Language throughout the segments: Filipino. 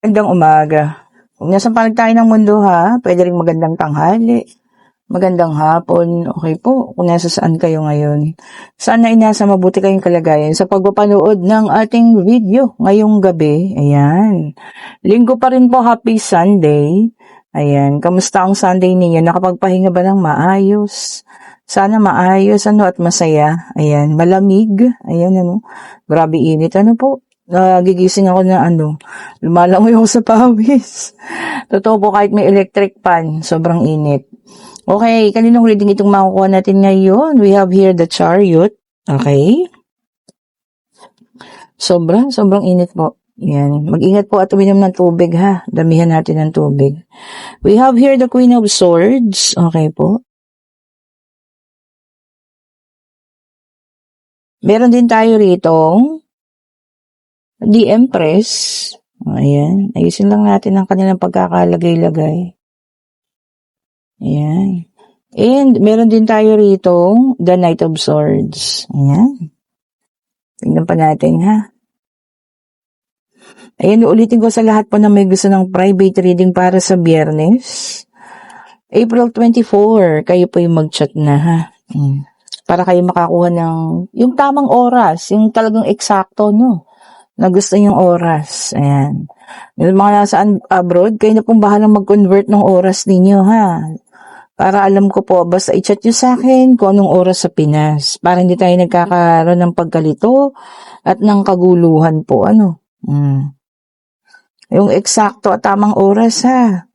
Magandang umaga. Kung nasaan panig tayo ng mundo ha, pwede rin magandang tanghali, magandang hapon, okay po, kung nasa saan kayo ngayon. Sana inasa mabuti kayong kalagayan sa pagpapanood ng ating video ngayong gabi. Ayan. Linggo pa rin po, happy Sunday. Ayan, kamusta ang Sunday ninyo? Nakapagpahinga ba ng maayos? Sana maayos at masaya. Ayan, malamig. Ayan, grabe init. Po? Gigising ako na lumalangoy ako sa pawis. Totoo po, kahit may electric fan, sobrang init. Okay, kaninong reading itong makukuha natin ngayon? We have here the Chariot. Okay. Sobrang init po. Yan. Mag-ingat po at uminom ng tubig ha. Damihan natin ng tubig. We have here the Queen of Swords. Okay po. Meron din tayo rito The Empress. Ayan. Ayusin lang natin ang kanilang pagkakalagay-lagay. Ayan. And meron din tayo rito The Knight of Swords. Ayan. Tingnan pa natin ha. Ayan, ulitin ko sa lahat po na may gusto ng private reading para sa Biyernes. April 24, kayo po yung mag-chat na ha. Para kayo makakuha ng yung tamang oras, yung talagang eksakto, na gusto yung oras. Ayan. Yung mga nasa abroad, kayo na pong bahalang mag-convert ng oras ninyo, ha? Para alam ko po, basta i-chat nyo sa akin kung anong oras sa Pinas. Para hindi tayo nagkakaroon ng pagkalito at ng kaguluhan po, Yung eksakto at tamang oras, ha?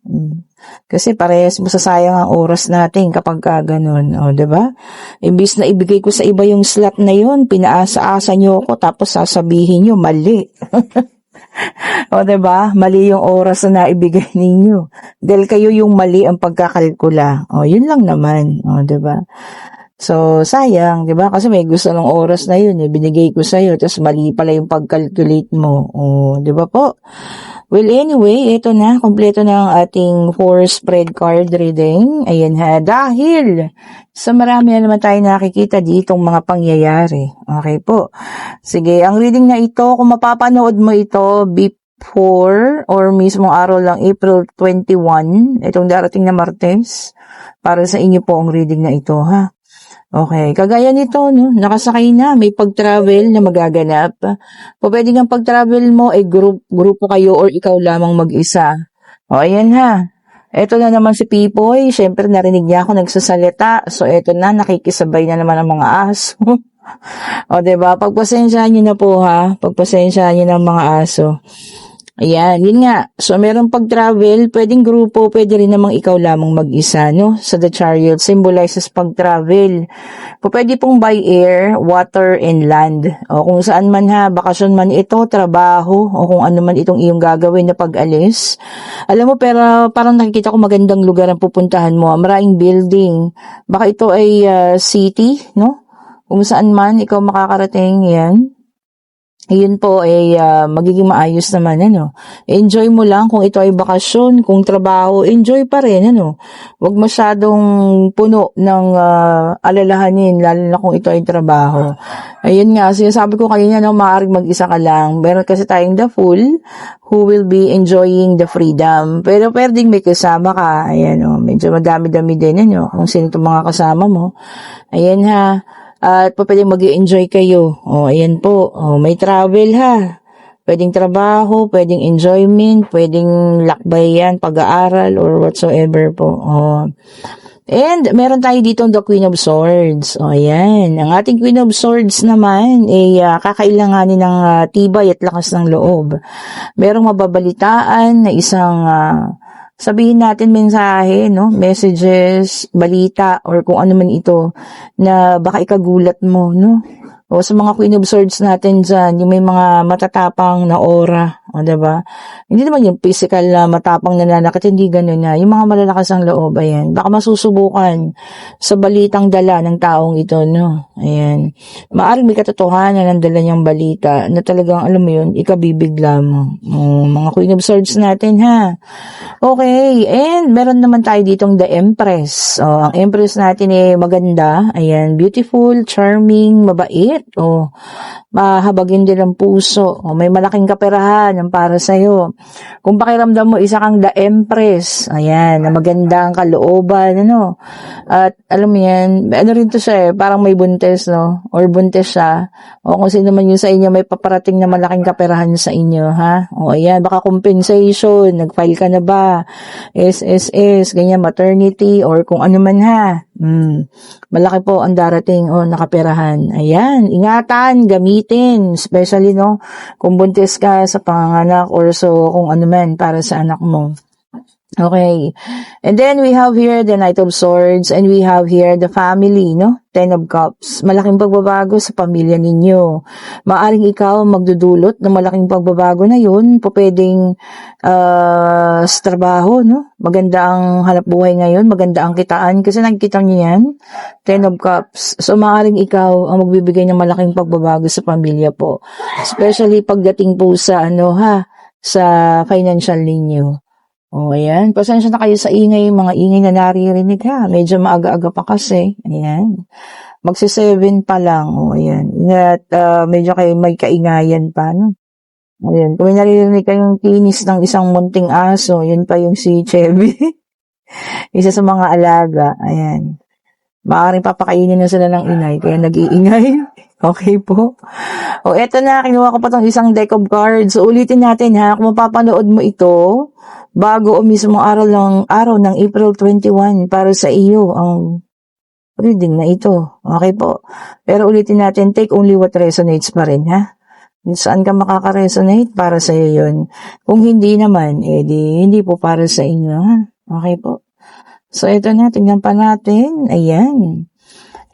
Kasi parehas masasayang ang oras natin kapag ganun. O, diba? Imbis na ibigay ko sa iba yung slot na yun, pinaasa-asa nyo ako, tapos sasabihin nyo, mali. O, diba? Mali yung oras na naibigay ninyo. Dahil kayo yung mali ang pagkakalkula. O, yun lang naman. O, diba? So, sayang, diba? Kasi may gusto ng oras na yun, binigay ko sa'yo, tapos mali pala yung pag-calculate mo. O, diba po? Well, anyway, ito na, kompleto na ang ating 4 spread card reading. Ayan ha, dahil sa marami na naman tayo nakikita ditong mga pangyayari. Okay po. Sige, ang reading na ito, kung mapapanood mo ito before or mismong araw lang April 21, itong darating na Martes, para sa inyo po ang reading na ito ha. Okay, kagaya nito, nakasakay na, may pag-travel na magaganap. Pwede kang pag-travel mo, grupo kayo or ikaw lamang mag-isa. O, ayan ha. Ito na naman si Pipoy, syempre narinig niya ako nagsasalita. So, ito na, nakikisabay na naman ang mga aso. O, diba? Pagpasensyahan niyo na po ha. Pagpasensyahan niyo ng mga aso. Ayan, yun nga. So, merong pag-travel, pwedeng grupo, pwede rin namang ikaw lamang mag-isa, Sa The Chariot, symbolizes pag-travel. Pwede pong by air, water, and land. O kung saan man ha, bakasyon man ito, trabaho, o kung ano man itong iyong gagawin na pag-alis. Alam mo, pero parang nakikita ko magandang lugar ang pupuntahan mo. Maraming building. Baka ito ay city, Kung saan man ikaw makakarating, yan. Yun po ay magiging maayos naman, Enjoy mo lang kung ito ay bakasyon, kung trabaho, enjoy pa rin, Huwag masyadong puno ng alalahanin, lalo na kung ito ay trabaho. Ayun nga, sinasabi ko kanina, maaaring mag-isa ka lang. Meron kasi tayong the fool who will be enjoying the freedom. Pero pwedeng may kasama ka. Ayan, medyo madami-dami din, kung sino itong mga kasama mo. Ayan ha. At pwedeng mag-i-enjoy kayo. O, ayan po. O, may travel ha. Pwedeng trabaho, pwedeng enjoyment, pwedeng lakbay yan, pag-aaral, or whatsoever po. O. And meron tayo dito the Queen of Swords. O, ayan. Ang ating Queen of Swords naman ay kakailanganin ng tibay at lakas ng loob. Merong mababalitaan na isang sabihin natin mensahe, messages, balita, or kung ano man ito na baka ikagulat mo, O sa mga Queen of Swords natin dyan, yung may mga matatapang na aura, diba? Hindi naman yung physical na matapang na nanakit, hindi ganun na. Yung mga malalakas ang loob, ayan. Baka masusubukan sa balitang dala ng taong ito, Ayan. Maaring may katotohanan ng dala niyang balita na talagang, alam mo yun, ikabibigla mo. Mga Queen of Swords natin, ha? Okay, and meron naman tayo ditong the Empress. Ang Empress natin ay maganda, ayan, beautiful, charming, mabait, mahabagin din ang puso, may malaking kaperahan, yan para sa'yo. Kung pakiramdam mo, isa kang the empress, ayan, na maganda ang kalooban, ano. At alam mo yan, ano rin to siya parang may buntes, no? Or buntes siya. O kung sino man yun sa inyo, may paparating na malaking kaperahan sa inyo, ha? O ayan, baka compensation, nag-file ka na ba? SSS, ganyan, maternity, or kung ano man, ha? Malaki po ang darating o nakaperahan. Ayan, ingatan, gamitin, especially no, kung buntis ka sa panganganak or so kung ano man para sa anak mo. Okay. And then we have here the Knight of Swords and we have here the family, no? Ten of Cups. Malaking pagbabago sa pamilya ninyo. Maaring ikaw magdudulot ng malaking pagbabago na yun. Pwedeng sa trabaho, no? Maganda ang hanap buhay ngayon. Maganda ang kitaan. Kasi nakikita niyo yan. Ten of Cups. So maaring ikaw ang magbibigay ng malaking pagbabago sa pamilya po. Especially pagdating po sa sa financial ninyo. O, ayan. Pasensya na kayo sa ingay, mga ingay na naririnig ha. Medyo maaga-aga pa kasi. Ayan. Magsi-7 pa lang. O, ayan. At medyo kayo may kaingayan pa, no? Ayan. Kung may naririnig kayong tinis ng isang munting aso, yun pa yung si Chevy. Isa sa mga alaga. Ayan. Maaaring papakainin na sila ng inay, kaya nag-iingay. Okay po. O, eto na. Kinuha ko pa tong isang deck of cards. So, ulitin natin ha. Kung mapapanood mo ito, bago o mismo araw ng April 21 para sa iyo ang reading na ito. Okay po. Pero ulitin natin, take only what resonates pa rin, ha? Saan ka makaka-resonate, para sa iyo yun. Kung hindi naman, hindi po para sa inyo, ha? Okay po. So, ito na, tingnan pa natin. Ayan.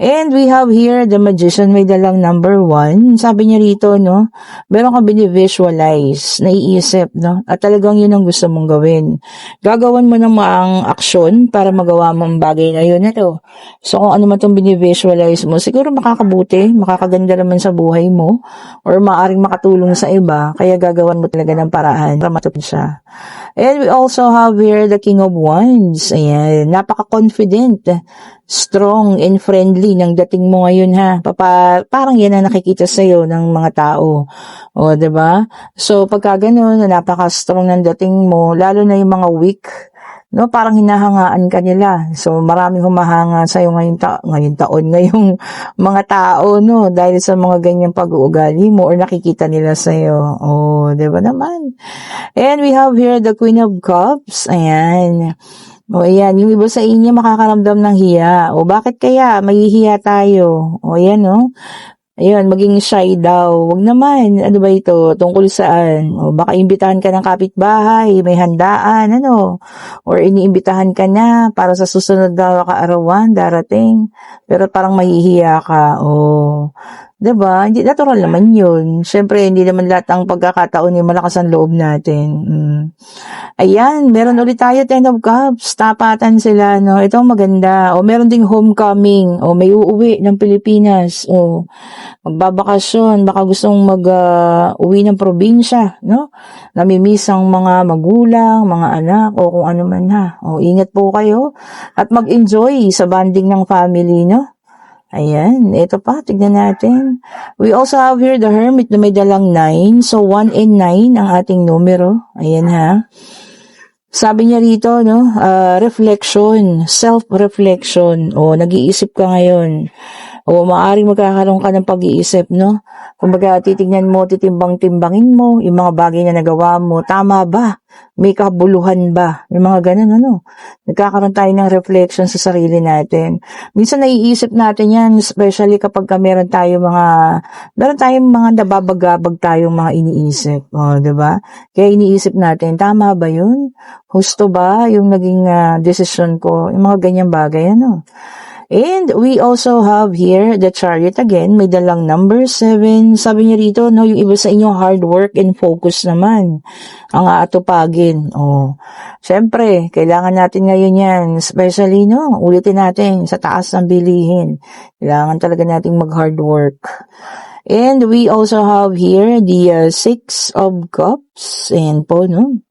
And we have here the Magician, may dalang number 1. Sabi niya rito, no, meron kang bini-visualize, naiisip, no, at talagang yun ang gusto mong gawin. Gagawan mo ng maang aksyon para magawa mo ang bagay na yun. Ito. So, kung ano man itong bini-visualize mo, siguro makakabuti, makakaganda naman sa buhay mo, or maaaring makatulong sa iba, kaya gagawan mo talaga ng paraan para matupad siya. And we also have here the King of Wands. Ayan, napaka-confident, strong and friendly ng dating mo ngayon ha. Parang yan ang nakikita sa'yo ng mga tao. O, diba? So, pagka ganun, napaka-strong ng dating mo, lalo na yung mga weak, no, parang hinahangaan ka nila. So, maraming humahanga sa'yo ngayong mga tao, no, dahil sa mga ganyang pag-uugali mo or nakikita nila sa'yo. Oh, diba naman? And we have here the Queen of Cups. Ayan. O, ayan. Yung iba sa inyo makakaramdam ng hiya. O, bakit kaya? Mahihiya tayo. O, ayan, no? Ayun, maging shy daw. Wag naman. Ano ba ito? Tungkol saan? O baka imbitahan ka ng kapitbahay, may handaan, ano? Or iniimbitahan ka na para sa susunod na kaarawan, darating. Pero parang mahihiya ka. O, diba? Hindi, natural naman yun. Siyempre, hindi naman lahat ng pagkakataon yung malakas ang loob natin. Ayan, meron ulit tayo, Ten of Cups. Tapatan sila, no? Ito maganda. O, meron ding homecoming. O, may uuwi ng Pilipinas. O, magbabakasyon. Baka gustong uwi ng probinsya, no? Namimiss ang mga magulang, mga anak, o kung ano man ha. O, ingat po kayo. At mag-enjoy sa bonding ng family, no? Ayan, ito pa, tignan natin. We also have here the Hermit na may dalang 9. So, 1 and 9 ang ating numero. Ayan ha. Sabi niya rito, no, reflection, self-reflection. O, nag-iisip ka ngayon. O, maaaring magkakaroon ka ng pag-iisip, no? Kumbaga, titignan mo, titimbang-timbangin mo, yung mga bagay na nagawa mo, tama ba? May kabuluhan ba? Yung mga ganun, ano? Nagkakaroon tayo ng reflection sa sarili natin. Minsan naiisip natin yan, especially kapag meron tayong mga nababagabag tayong mga iniisip. O, diba? Kaya iniisip natin, tama ba yun? Husto ba yung naging desisyon ko? Yung mga ganyang bagay, ano? And we also have here the Chariot again. May dalang number 7. Sabi niya rito, no, yung iba sa inyo hard work and focus naman ang aatupagin. Oh. Siyempre, kailangan natin ngayon yan. Especially, no, ulitin natin sa taas ng bilihin. Kailangan talaga nating mag-hard work. And we also have here the 6 of Cups. Ayan po, no.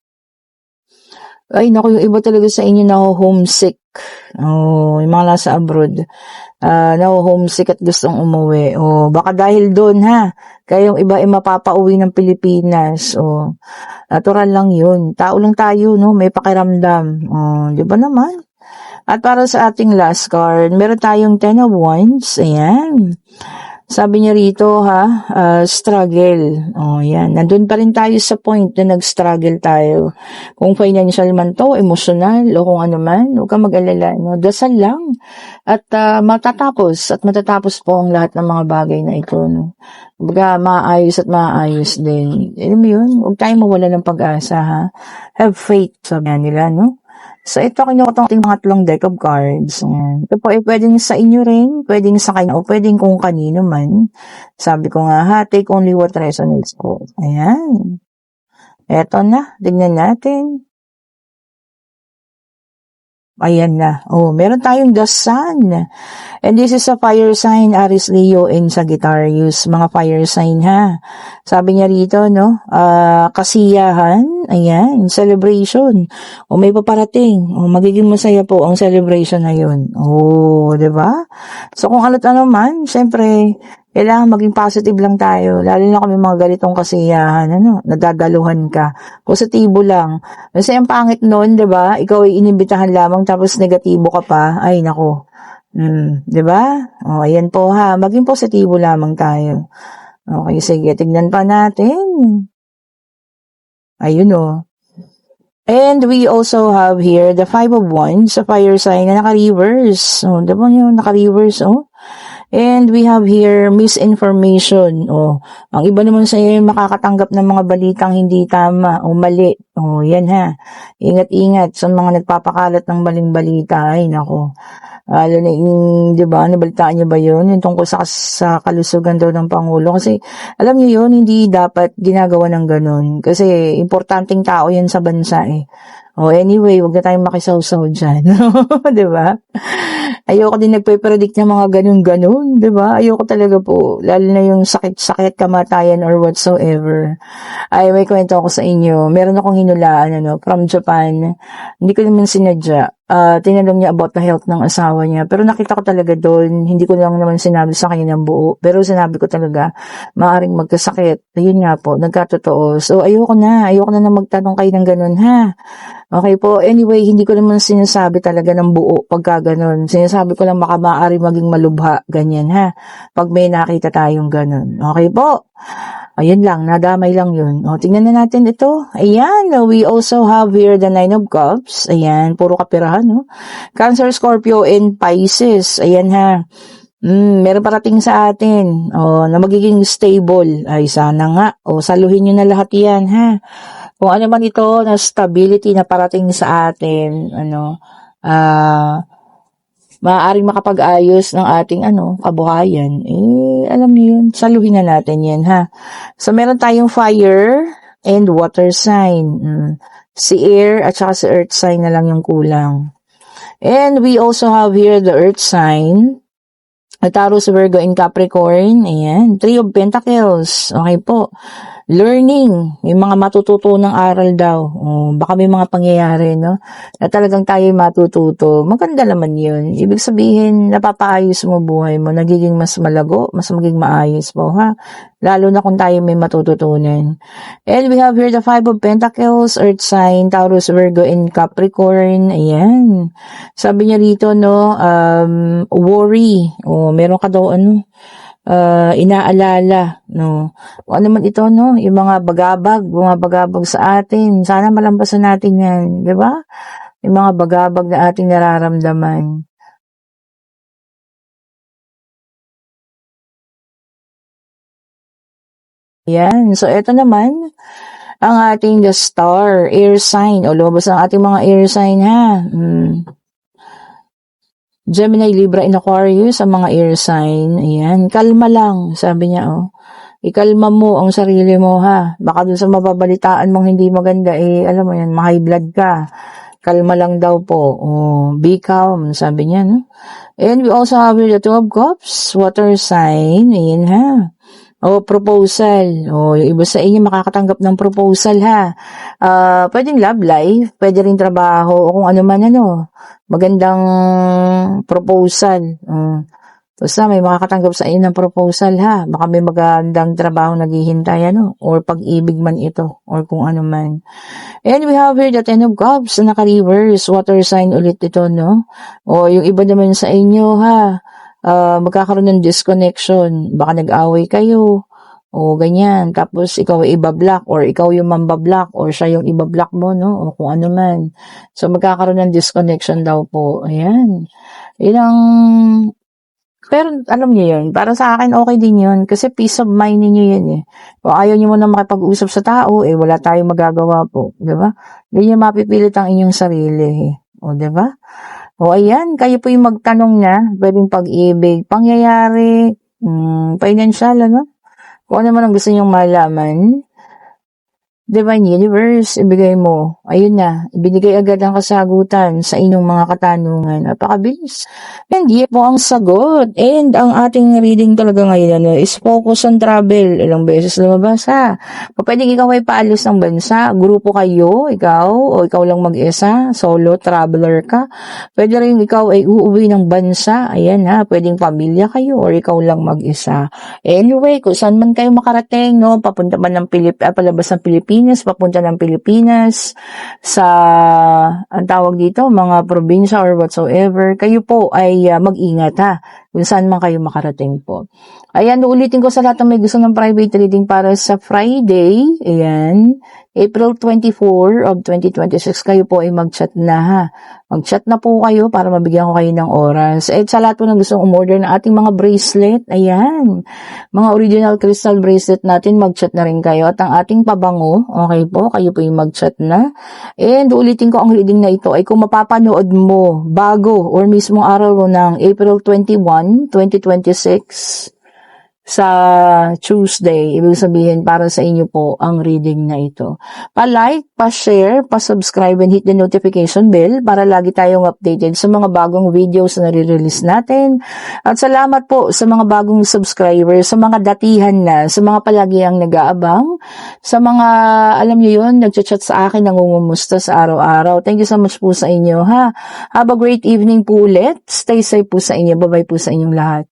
Ay, naku, yung iba talaga sa inyo na homesick. Oh, yung mga nasa abroad, na-homesick at gustong umuwi. Oh, baka dahil doon ha, kayong iba ay mapapauwi ng Pilipinas. Oh, natural lang yun. Tao lang tayo, no? May pakiramdam. Oh, di ba naman? At para sa ating last card, meron tayong Ten of Wands. Ayan. Sabi niya rito ha, struggle. Oh, yan. Nandun pa rin tayo sa point na nag-struggle tayo. Kung financial man to, emotional, o kung ano man, huwag kang mag-alala. No? Dasal lang. At matatapos po ang lahat ng mga bagay na ito. No? Baga, maayos at maayos din. Alam mo yun, huwag tayong mawala ng pag-asa ha. Have faith, sabi nila, no? So, ito kinuha ko ating pangatlong deck of cards. Ayan. Ito po ay pwedeng sa inyo rin, pwedeng sa kanya, o pwedeng kung kanino man. Sabi ko nga ha, take only what resonates po. Ayan. Eto na, tignan natin. Ayan na. Oh, meron tayong the sun. And this is a fire sign, Aries, Leo, and Sagittarius. Mga fire sign ha. Sabi niya rito, no? Kasiyahan. Ayan. Celebration. O may paparating. O magiging masaya po ang celebration na yun. O, diba? So kung ano man, syempre, kailangan maging positive lang tayo. Lalo na kami mga ganitong kasiyahan, nadadaluhan ka. Positibo lang. Kasi ang pangit nun, di ba? Ikaw ay inimbitahan lamang tapos negatibo ka pa. Ay, nako. Di ba? O, ayan po ha. Maging positibo lamang tayo. Okay, sige. Tignan pa natin. Ayun o. And we also have here the Five of Wands sa fire sign na naka-reverse. O, di ba yun? Naka-reverse, o. And we have here misinformation. Oh, ang iba naman sa iyo makakatanggap ng mga balitang hindi tama o mali. Oh, yan ha. Ingat-ingat sa mga nagpapakalat ng maling balita. Ay, nako. Lalo na yung, di ba, nabalitaan niyo ba yun? Yung tungkol sa kalusugan daw ng Pangulo. Kasi, alam niyo yun, hindi dapat ginagawa ng ganun. Kasi, importanteng tao yan sa bansa eh. Oh, anyway, huwag na tayong makisawsaw dyan. Di ba? Ayoko din nagpe-predict ng mga ganun-ganun, di ba? Ayoko talaga po. Lalo na yung sakit-sakit, kamatayan, or whatsoever. Ay, may kwento ako sa inyo. Meron akong hinulaan, from Japan. Hindi ko naman sinadya. Tinanong niya about the health ng asawa niya. Pero nakita ko talaga doon, hindi ko lang naman sinabi sa kanya ng buo. Pero sinabi ko talaga, maaaring magkasakit. Ayun nga po, nagkatotoo. So, ayoko na magtanong kayo ng ganun, ha? Okay po, anyway, hindi ko naman sinasabi talaga ng buo pagka ganun. Sinasabi ko lang baka maaari maging malubha, ganyan, ha? Pag may nakita tayong ganun. Okay po? Ayun lang, nadamay lang yun. O, tingnan na natin ito. Ayan, we also have here the Nine of Cups. Ayan, puro kapirahan, no? Cancer, Scorpio, and Pisces. Ayan, ha? Meron parating sa atin. O, na magiging stable. Ay, sana nga. O, saluhin nyo na lahat yan, ha? Kung ano man ito, na stability na parating sa atin, maaaring makapag-ayos ng ating kabuhayan. Alam niyo yun, saluhin na natin yan, ha. So, meron tayong fire and water sign. Si air at saka si earth sign na lang yung kulang. And we also have here the earth sign. Taurus, Virgo, and Capricorn. Ayan. Three of Pentacles. Okay po. Learning. May mga matututunang aral daw. Baka may mga pangyayari, no? Na talagang tayo matututo. Maganda naman yun. Ibig sabihin, napapaayos mo buhay mo. Nagiging mas malago, mas maging maayos mo, ha? Lalo na kung tayo may matututunan. And we have here the Five of Pentacles, Earth sign, Taurus, Virgo, and Capricorn. Ayan. Sabi niya rito, no, worry. Meron ka daw, inaalala, no. O ano man ito, no, yung mga bumabagabag sa atin. Sana malampasan natin yan, di ba? Yung mga bagabag na ating nararamdaman. Yan. So, ito naman, ang ating the star, air sign. O, lumabas ang ating mga air sign, ha. Gemini, Libra, and Aquarius, ang mga air sign. Ayan. Kalma lang, sabi niya, Ikalma mo ang sarili mo, ha. Baka dun sa mababalitaan mong hindi maganda, alam mo yan, ma-high blood ka. Kalma lang daw po. Be calm, sabi niya, no? And we also have here the Two of Cups, water sign. Ayan, ha. O proposal. O yung iba sa inyo makakatanggap ng proposal ha. Pwedeng love life, pwede rin trabaho o kung ano man ano. Magandang proposal. Basta may makakatanggap sa inyo ng proposal ha. Baka may magandang trabaho naghihintay ano. Or pag-ibig man ito. Or kung ano man. And we have here the Ten of Cups na naka-reverse. Water sign ulit ito no. O yung iba naman sa inyo ha. Magkakaroon ng disconnection. Baka nag-away kayo. O ganyan. Tapos ikaw ay iba-block or ikaw yung mambablock or siya yung iba-block mo, no? O kung ano man. So magkakaroon ng disconnection daw po. Ayan. Pero alam niyo yun, para sa akin okay din yun kasi peace of mind ninyo yun eh. Kung ayaw niyo muna makipag-usap sa tao, wala tayong magagawa po. Diba? Hindi niyo mapipilit ang inyong sarili eh. O diba? O ayan, kayo po yung magtanong na, pwedeng pag-ibig, pangyayari, financial, ano? Kung ano man ang gusto niyong malaman, Divine Universe, ibigay mo. Ayun na, ibinigay agad ang kasagutan sa inyong mga katanungan. Napakabilis. And yan po ang sagot. And ang ating reading talaga ngayon is focus on travel. Ilang beses lumabas ha. Pwedeng ikaw ay paalis ng bansa. Grupo kayo, ikaw, o ikaw lang mag-isa. Solo traveler ka. Pwede rin ikaw ay uuwi ng bansa. Ayan ha, pwedeng pamilya kayo or ikaw lang mag-isa. Anyway, kung saan man kayo makarating, no, papunta man ng palabas ng Pilipinas, papunta ng Pilipinas, sa, ang tawag dito, mga probinsya or whatsoever, kayo po ay mag-ingat ha, kung saan man kayo makarating po. Ayan, ulitin ko sa lahat ng may gusto ng private reading para sa Friday, ayan, April 24 of 2026, kayo po ay mag-chat na ha. Mag-chat na po kayo para mabigyan ko kayo ng oras. At sa lahat po ng gustong umorder ng ating mga bracelet, ayan, mga original crystal bracelet natin, mag-chat na rin kayo. At ang ating pabango, okay po, kayo po yung mag-chat na. And ulitin ko ang reading na ito ay kung mapapanood mo bago or mismong araw ng April 21, 2026, sa Tuesday, ibig sabihin para sa inyo po ang reading na ito. Pa-like, pa-share, pa-subscribe and hit the notification bell para lagi tayong updated sa mga bagong videos na nare-release natin. At salamat po sa mga bagong subscribers, sa mga datihan na, sa mga palagi ang nag-aabang, sa mga, alam niyo yun, nag-chat sa akin, nangungumusta sa araw-araw. Thank you so much po sa inyo ha. Have a great evening po ulit. Stay safe po sa inyo. Bye-bye po sa inyong lahat.